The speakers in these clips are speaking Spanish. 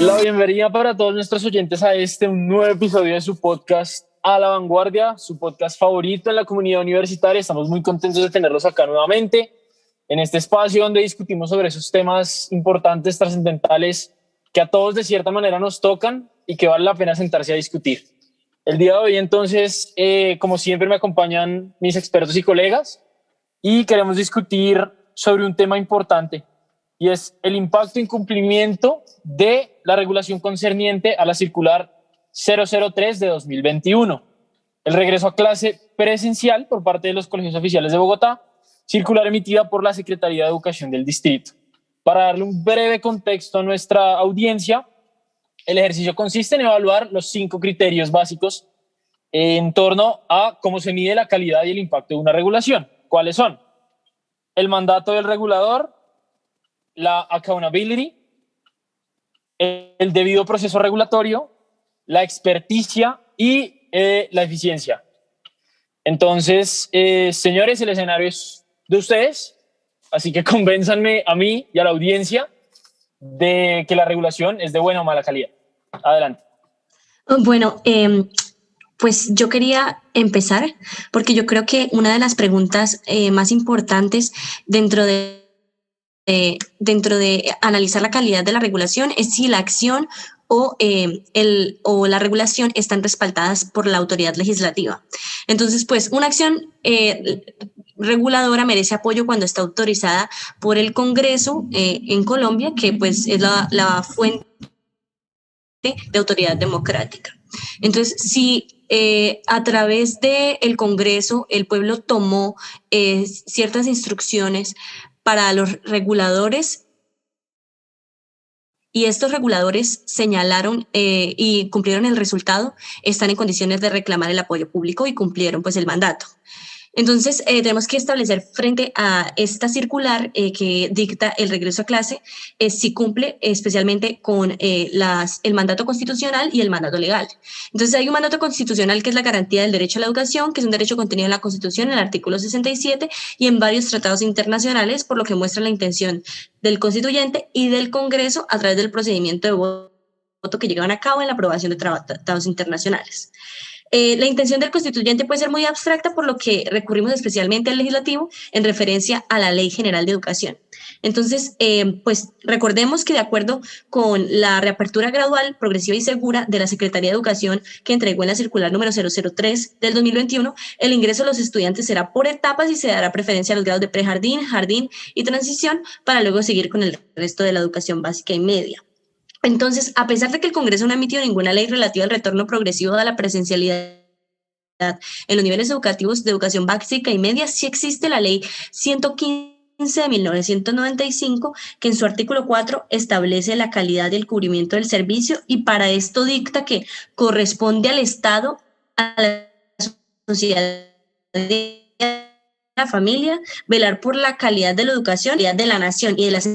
La bienvenida para todos nuestros oyentes a un nuevo episodio de su podcast A la Vanguardia, su podcast favorito en la comunidad universitaria. Estamos muy contentos de tenerlos acá nuevamente en este espacio donde discutimos sobre esos temas importantes, trascendentales, que a todos de cierta manera nos tocan y que vale la pena sentarse a discutir. El día de hoy, entonces, como siempre, me acompañan mis expertos y colegas y queremos discutir sobre un tema importante y es el impacto e incumplimiento de la regulación concerniente a la circular 003 de 2021, el regreso a clase presencial por parte de los colegios oficiales de Bogotá, circular emitida por la Secretaría de Educación del Distrito. Para darle un breve contexto a nuestra audiencia, el ejercicio consiste en evaluar los 5 criterios básicos en torno a cómo se mide la calidad y el impacto de una regulación. ¿Cuáles son? El mandato del regulador, la accountability, el debido proceso regulatorio, la experticia y la eficiencia. Entonces, señores, el escenario es de ustedes, así que convénzanme a mí y a la audiencia de que la regulación es de buena o mala calidad. Adelante. Bueno, pues yo quería empezar porque yo creo que una de las preguntas más importantes dentro de analizar la calidad de la regulación es si la acción o la regulación están respaldadas por la autoridad legislativa. Entonces, pues una acción reguladora merece apoyo cuando está autorizada por el Congreso en Colombia, que pues es la fuente de autoridad democrática. Entonces, si a través del Congreso el pueblo tomó ciertas instrucciones para los reguladores y estos reguladores señalaron y cumplieron el resultado, están en condiciones de reclamar el apoyo público y cumplieron pues el mandato. Entonces, tenemos que establecer frente a esta circular que dicta el regreso a clase si cumple especialmente con el mandato constitucional y el mandato legal. Entonces, hay un mandato constitucional que es la garantía del derecho a la educación, que es un derecho contenido en la Constitución, en el artículo 67 y en varios tratados internacionales, por lo que muestra la intención del constituyente y del Congreso a través del procedimiento de voto que llevan a cabo en la aprobación de tratados internacionales. La intención del constituyente puede ser muy abstracta, por lo que recurrimos especialmente al legislativo en referencia a la Ley General de Educación. Entonces, pues recordemos que de acuerdo con la reapertura gradual, progresiva y segura de la Secretaría de Educación que entregó en la circular número 003 del 2021, el ingreso de los estudiantes será por etapas y se dará preferencia a los grados de prejardín, jardín y transición para luego seguir con el resto de la educación básica y media. Entonces, a pesar de que el Congreso no ha emitido ninguna ley relativa al retorno progresivo de la presencialidad en los niveles educativos de educación básica y media, sí existe la ley 115 de 1995, que en su artículo 4 establece la calidad y el cubrimiento del servicio, y para esto dicta que corresponde al Estado, a la sociedad y a la familia, velar por la calidad de la educación, la calidad de la nación y de las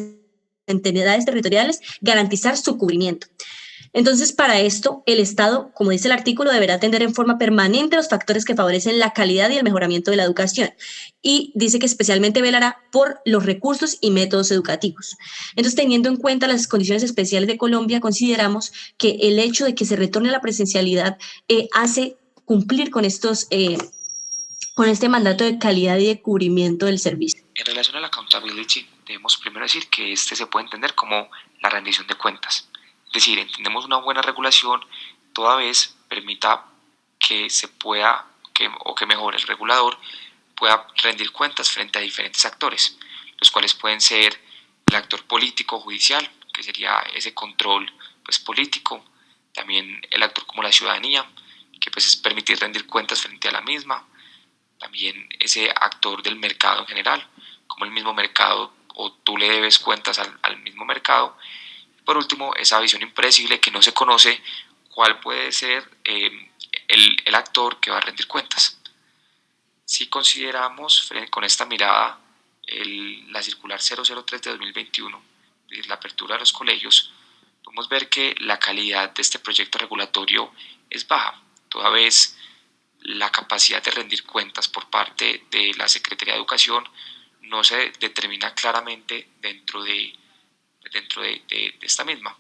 entidades territoriales, garantizar su cubrimiento. Entonces, para esto, el Estado, como dice el artículo, deberá atender en forma permanente los factores que favorecen la calidad y el mejoramiento de la educación. Y dice que especialmente velará por los recursos y métodos educativos. Entonces, teniendo en cuenta las condiciones especiales de Colombia, consideramos que el hecho de que se retorne a la presencialidad hace cumplir con con este mandato de calidad y de cubrimiento del servicio. En relación a la accountability, debemos primero decir que se puede entender como la rendición de cuentas. Es decir, entendemos una buena regulación toda vez permita que se pueda o que mejor el regulador pueda rendir cuentas frente a diferentes actores, los cuales pueden ser el actor político o judicial, que sería ese control pues, político, también el actor como la ciudadanía, que pues, es permitir rendir cuentas frente a la misma, también ese actor del mercado en general, como el mismo mercado o tú le debes cuentas al mismo mercado. Por último, esa visión impredecible que no se conoce cuál puede ser el actor que va a rendir cuentas. Si consideramos con esta mirada la circular 003 de 2021, la apertura de los colegios, podemos ver que la calidad de este proyecto regulatorio es baja, toda vez la capacidad de rendir cuentas por parte de la Secretaría de Educación no se determina claramente dentro de esta misma.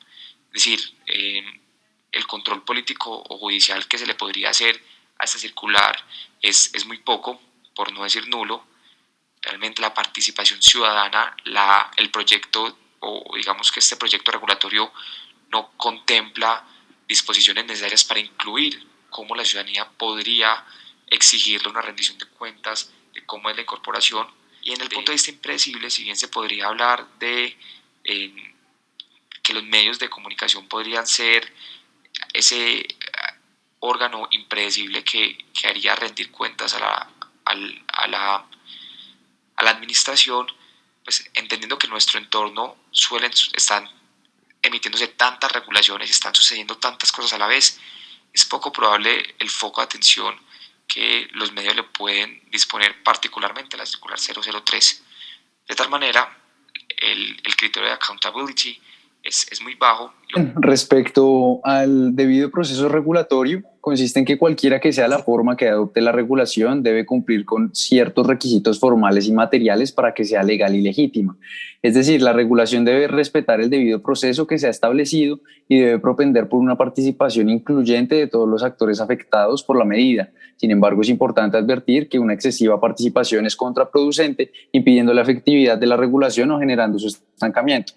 Es decir, el control político o judicial que se le podría hacer a esta circular es muy poco, por no decir nulo. Realmente la participación ciudadana, el proyecto, o digamos que este proyecto regulatorio no contempla disposiciones necesarias para incluir cómo la ciudadanía podría exigirle una rendición de cuentas, de cómo es la incorporación. Y en el punto de vista impredecible, si bien se podría hablar de que los medios de comunicación podrían ser ese órgano impredecible que haría rendir cuentas a la administración, pues entendiendo que en nuestro entorno están emitiéndose tantas regulaciones, están sucediendo tantas cosas a la vez, es poco probable el foco de atención que los medios le pueden disponer, particularmente a la circular 003. De tal manera, el criterio de accountability es muy bajo. Respecto al debido proceso regulatorio, consiste en que cualquiera que sea la forma que adopte la regulación debe cumplir con ciertos requisitos formales y materiales para que sea legal y legítima. Es decir, la regulación debe respetar el debido proceso que se ha establecido y debe propender por una participación incluyente de todos los actores afectados por la medida. Sin embargo, es importante advertir que una excesiva participación es contraproducente, impidiendo la efectividad de la regulación o generando su estancamiento.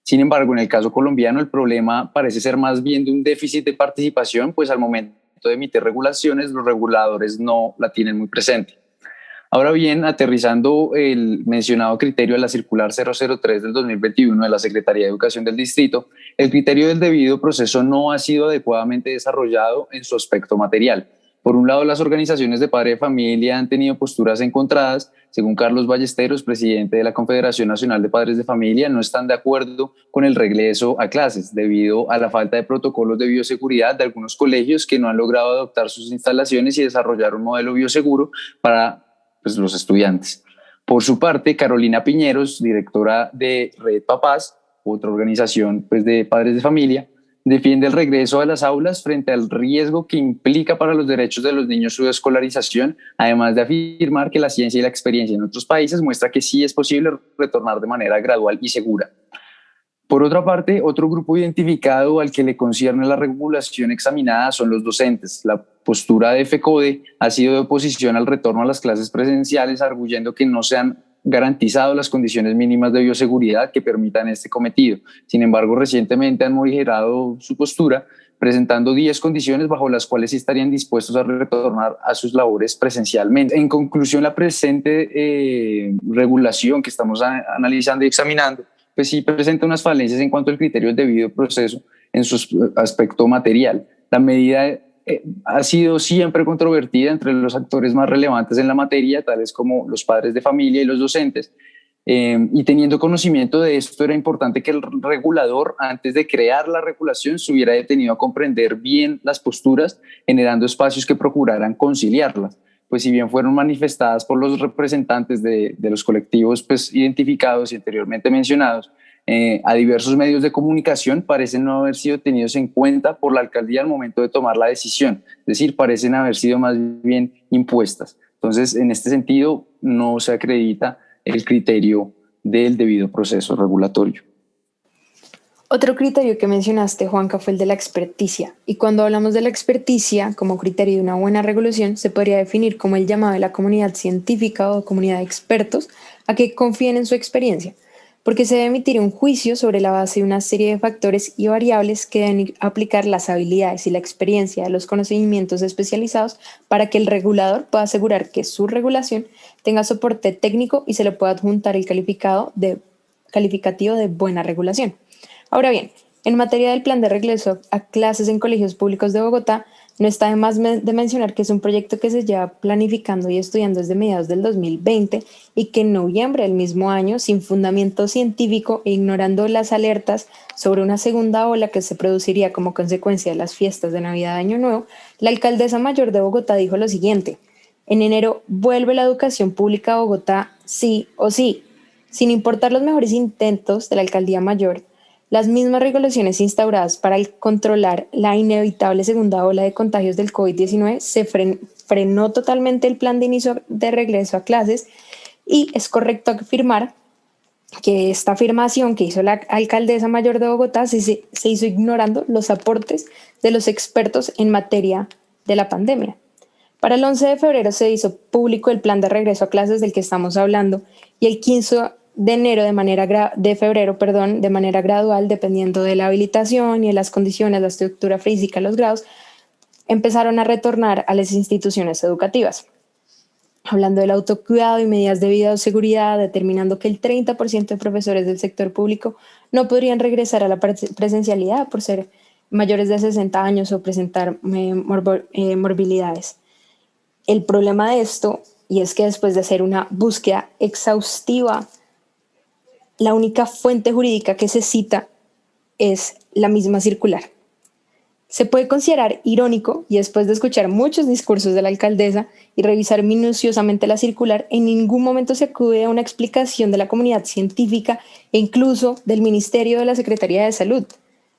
Sin embargo, en el caso colombiano, el problema parece ser más bien de un déficit de participación, pues al momento de emitir regulaciones, los reguladores no la tienen muy presente. Ahora bien, aterrizando el mencionado criterio de la circular 003 del 2021 de la Secretaría de Educación del Distrito, el criterio del debido proceso no ha sido adecuadamente desarrollado en su aspecto material. Por un lado, las organizaciones de padres de familia han tenido posturas encontradas. Según Carlos Ballesteros, presidente de la Confederación Nacional de Padres de Familia, no están de acuerdo con el regreso a clases debido a la falta de protocolos de bioseguridad de algunos colegios que no han logrado adoptar sus instalaciones y desarrollar un modelo bioseguro para los estudiantes. Por su parte, Carolina Piñeros, directora de Red Papás, otra organización de padres de familia, defiende el regreso a las aulas frente al riesgo que implica para los derechos de los niños su escolarización, además de afirmar que la ciencia y la experiencia en otros países muestra que sí es posible retornar de manera gradual y segura. Por otra parte, otro grupo identificado al que le concierne la regulación examinada son los docentes. La postura de FECODE ha sido de oposición al retorno a las clases presenciales, arguyendo que no se han garantizado las condiciones mínimas de bioseguridad que permitan este cometido. Sin embargo, recientemente han modificado su postura, presentando 10 condiciones bajo las cuales estarían dispuestos a retornar a sus labores presencialmente. En conclusión, la presente regulación que estamos analizando y examinando, pues sí presenta unas falencias en cuanto al criterio del debido proceso en su aspecto material. La medida ha sido siempre controvertida entre los actores más relevantes en la materia, tales como los padres de familia y los docentes. Y teniendo conocimiento de esto, era importante que el regulador, antes de crear la regulación, se hubiera detenido a comprender bien las posturas, generando espacios que procuraran conciliarlas. Pues si bien fueron manifestadas por los representantes de los colectivos identificados y anteriormente mencionados, a diversos medios de comunicación parecen no haber sido tenidos en cuenta por la alcaldía al momento de tomar la decisión, es decir, parecen haber sido más bien impuestas. Entonces, en este sentido, no se acredita el criterio del debido proceso regulatorio. Otro criterio que mencionaste, Juanca, fue el de la experticia. Y cuando hablamos de la experticia como criterio de una buena regulación, se podría definir como el llamado de la comunidad científica o comunidad de expertos a que confíen en su experiencia, porque se debe emitir un juicio sobre la base de una serie de factores y variables que deben aplicar las habilidades y la experiencia de los conocimientos especializados para que el regulador pueda asegurar que su regulación tenga soporte técnico y se le pueda adjuntar el calificativo de buena regulación. Ahora bien, en materia del plan de regreso a clases en colegios públicos de Bogotá, no está de más de mencionar que es un proyecto que se lleva planificando y estudiando desde mediados del 2020 y que en noviembre del mismo año, sin fundamento científico e ignorando las alertas sobre una segunda ola que se produciría como consecuencia de las fiestas de Navidad de Año Nuevo, la alcaldesa mayor de Bogotá dijo lo siguiente: en enero vuelve la educación pública a Bogotá sí o sí, sin importar los mejores intentos de la alcaldía mayor. Las mismas regulaciones instauradas para controlar la inevitable segunda ola de contagios del COVID-19 se frenó totalmente el plan de inicio de regreso a clases y es correcto afirmar que esta afirmación que hizo la alcaldesa mayor de Bogotá se hizo ignorando los aportes de los expertos en materia de la pandemia. Para el 11 de febrero se hizo público el plan de regreso a clases del que estamos hablando y el 15 de enero de febrero, de manera gradual, dependiendo de la habilitación y de las condiciones, la estructura física, los grados, empezaron a retornar a las instituciones educativas. Hablando del autocuidado y medidas de bioseguridad, determinando que el 30% de profesores del sector público no podrían regresar a la presencialidad por ser mayores de 60 años o presentar morbilidades. El problema de esto, y es que después de hacer una búsqueda exhaustiva, la única fuente jurídica que se cita es la misma circular. Se puede considerar irónico, y después de escuchar muchos discursos de la alcaldesa y revisar minuciosamente la circular, en ningún momento se acude a una explicación de la comunidad científica e incluso del Ministerio de la Secretaría de Salud.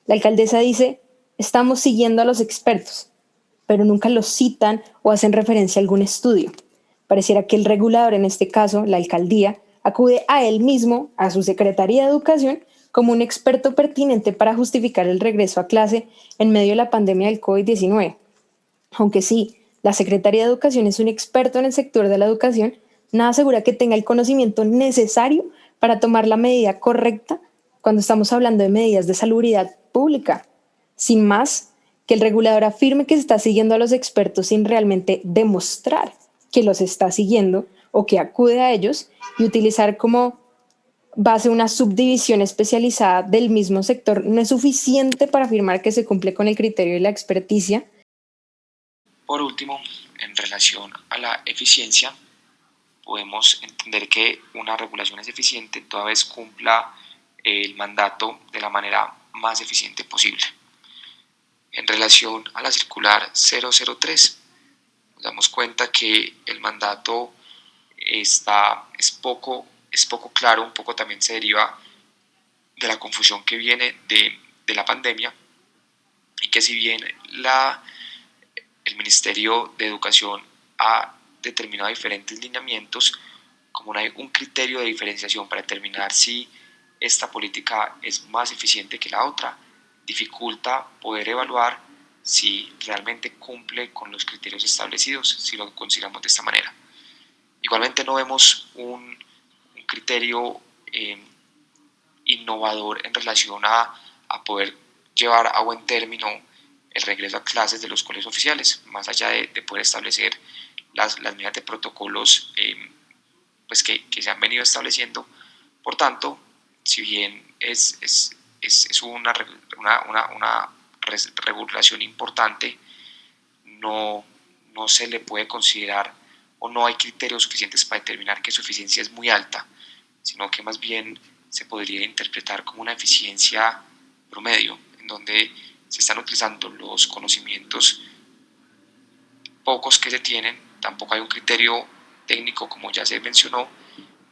La alcaldesa dice, estamos siguiendo a los expertos, pero nunca los citan o hacen referencia a algún estudio. Pareciera que el regulador, en este caso la alcaldía, acude a él mismo, a su Secretaría de Educación, como un experto pertinente para justificar el regreso a clase en medio de la pandemia del COVID-19. Aunque sí, la Secretaría de Educación es un experto en el sector de la educación, nada asegura que tenga el conocimiento necesario para tomar la medida correcta cuando estamos hablando de medidas de salubridad pública. Sin más, que el regulador afirme que se está siguiendo a los expertos sin realmente demostrar que los está siguiendo o que acude a ellos y utilizar como base una subdivisión especializada del mismo sector no es suficiente para afirmar que se cumple con el criterio de la experticia. Por último, en relación a la eficiencia, podemos entender que una regulación es eficiente toda vez cumpla el mandato de la manera más eficiente posible. En relación a la circular 003, nos damos cuenta que el mandato es poco claro, un poco también se deriva de la confusión que viene de la pandemia, y que si bien el Ministerio de Educación ha determinado diferentes lineamientos, como no hay un criterio de diferenciación para determinar si esta política es más eficiente que la otra, dificulta poder evaluar si realmente cumple con los criterios establecidos, si lo consideramos de esta manera. Igualmente no vemos un criterio innovador en relación a poder llevar a buen término el regreso a clases de los colegios oficiales, más allá de poder establecer las medidas de protocolos pues que se han venido estableciendo. Por tanto, si bien es una regulación importante, no se le puede considerar o no hay criterios suficientes para determinar que su eficiencia es muy alta, sino que más bien se podría interpretar como una eficiencia promedio, en donde se están utilizando los conocimientos pocos que se tienen, tampoco hay un criterio técnico, como ya se mencionó,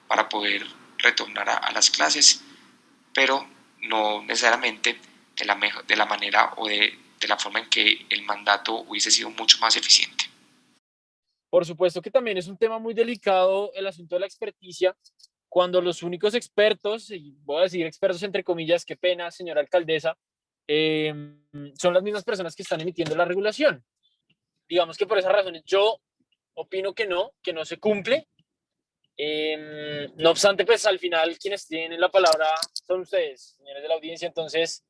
para poder retornar a las clases, pero no necesariamente de la manera o de la forma en que el mandato hubiese sido mucho más eficiente. Por supuesto que también es un tema muy delicado el asunto de la experticia, cuando los únicos expertos, y voy a decir expertos entre comillas, qué pena, señora alcaldesa, son las mismas personas que están emitiendo la regulación. Digamos que por esas razones yo opino que no se cumple. No obstante, pues al final quienes tienen la palabra son ustedes, señores de la audiencia. Entonces,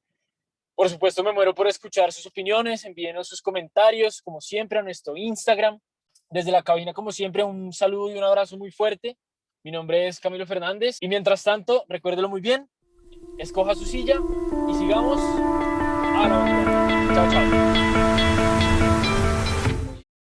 por supuesto, me muero por escuchar sus opiniones. Envíenos sus comentarios, como siempre, a nuestro Instagram. Desde la cabina, como siempre, un saludo y un abrazo muy fuerte. Mi nombre es Camilo Fernández y mientras tanto, recuérdelo muy bien, escoja su silla y sigamos a la vanguardia. Chao, chao.